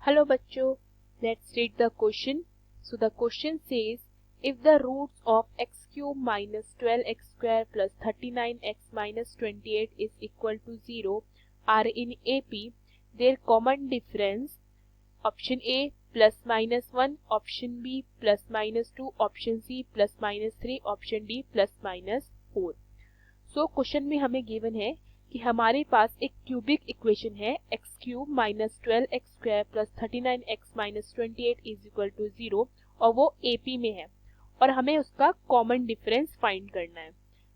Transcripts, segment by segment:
Hello bachcho, let's read the question. So the question says, if the roots of x cube minus 12x square plus 39x minus 28 is equal to 0 are in AP, their common difference, option A plus minus 1, option B plus minus 2, option C plus minus 3, option D plus minus 4. So question में हमें given है कि हमारे पास एक cubic equation है x cube minus 12x square plus 39x minus 28 is equal to 0 और वो एपी में है और हमें उसका कॉमन डिफरेंस फाइंड करना है.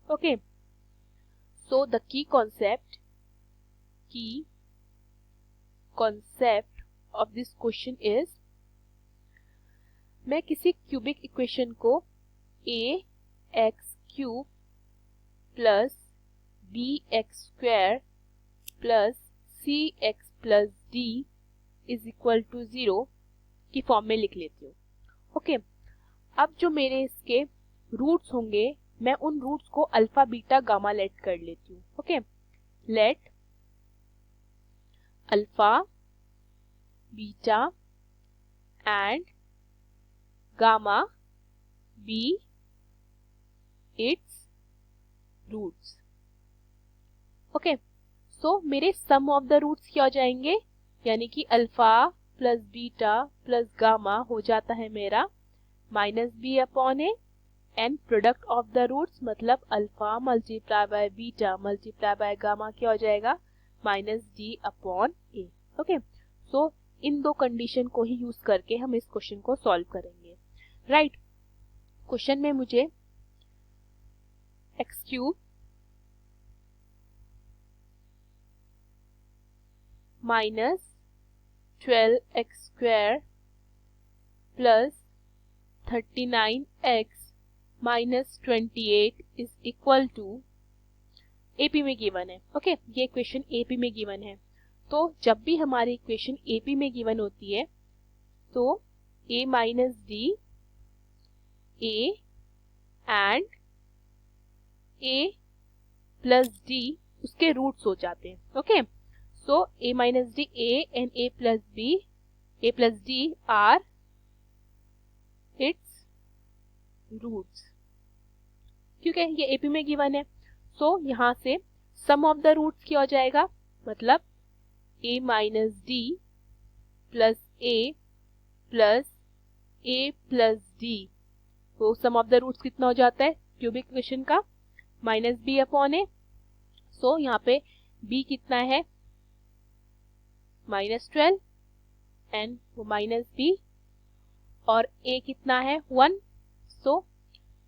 Okay, so the key concept of this question is, मैं किसी क्यूबिक इक्वेशन को a x cube plus b x square plus c x plus d is equal to 0 की फॉर्म में लिख लेती हूँ. ओके, अब जो मेरे इसके रूट्स होंगे मैं उन रूट्स को अल्फा बीटा गामा लेट कर लेती हूँ. Okay, let alpha beta and gamma be its roots. Okay, so मेरे सम ऑफ द रूट्स क्या हो जाएंगे, यानी कि alpha plus beta plus gamma हो जाता है मेरा minus b upon a, and product of the roots मतलब alpha multiply by beta multiply by gamma क्या हो जाएगा, minus d upon a. Okay, so in दो कंडीशन को ही यूज करके हम इस क्वेश्चन को सॉल्व करेंगे. राइट, क्वेश्चन में मुझे x cube minus 12x square plus 39x minus 28 is equal to AP में गिवन है. ओके, ये इक्वेशन एपी में गिवन है. तो जब भी हमारी इक्वेशन एपी में गिवन होती है तो a minus d a and a plus d उसके रूट्स हो जाते हैं. Okay, so a minus d a and a plus d are its roots. क्योंकि ये AP में गिवन है, so यहाँ से sum of the roots क्या हो जाएगा, मतलब a minus d plus a plus d, तो sum of the roots कितना हो जाता है क्यूबिक इक्वेशन का, माइनस b अपॉन ए. सो यहाँ पे b कितना है माइनस 12 एंड वो माइनस बी, और a कितना है 1, सो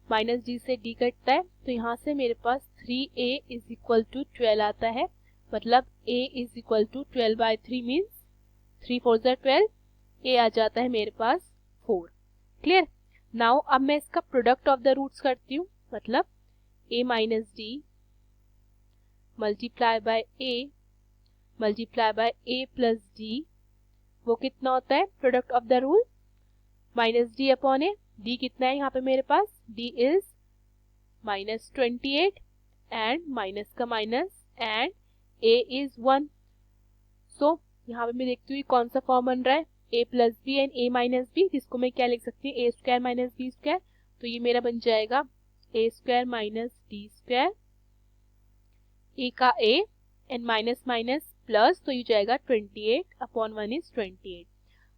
माइनस डी से d कटता है तो यहाँ से मेरे पास 3a इज इक्वल टू 12 आता है, मतलब a is equal to 12 by 3 means 3 4 12, a आ जाता है मेरे पास 4. क्लियर. नाउ अब मैं इसका प्रोडक्ट ऑफ द रूट्स करती हूँ, मतलब a minus d multiply by a multiply by a plus d, वो कितना होता है product of the rule, minus d upon a. D कितना है यहाँ पे मेरे पास, d is minus 28 and minus का minus and a is 1. So यहाँ पे मैं देखती हूँ कौन सा फॉर्म बन रहा है, a plus B and a minus B, जिसको मैं क्या लिख सकती हूँ, a square minus B square. तो ये मेरा बन जाएगा a square minus D square, a का a and minus minus plus, तो ये जाएगा 28 अपॉन 1 इज 28.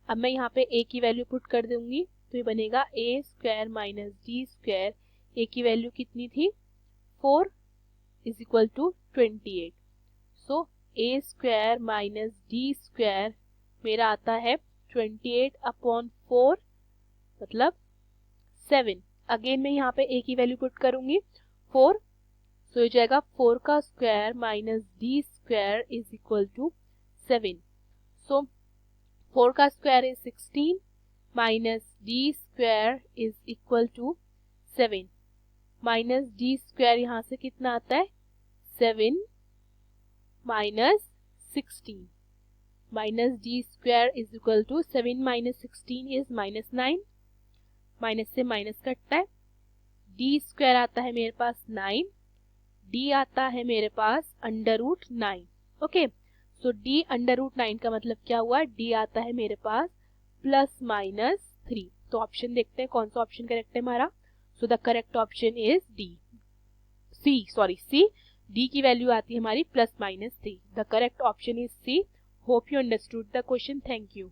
अब मैं यहाँ पे a की वैल्यू पुट कर दूंगी तो ये बनेगा a square minus D square, a की वैल्यू कितनी थी 4 is equal to 28. So a square minus D square मेरा आता है 28 अपॉन 4 मतलब 7. अगेन मैं यहाँ पे a की वैल्यू पुट करूंगी 4, सो ये जाएगा 4 का square minus D square is equal to 7. So 4 का square is 16 minus D square is equal to 7. Minus D square यहाँ से कितना आता है 7 minus 16, minus D square is equal to 7 minus 16 is minus 9, minus से माइनस कटता है, D square आता है मेरे पास 9, डी आता है मेरे पास अंडर रूट 9. ओके, सो d √9 का मतलब क्या हुआ, d आता है मेरे पास ±3। तो ऑप्शन देखते हैं कौन सा ऑप्शन करेक्ट है हमारा। So the correct option is C. d की वैल्यू आती है हमारी ±3। The correct option is C. Hope you understood the question. Thank you.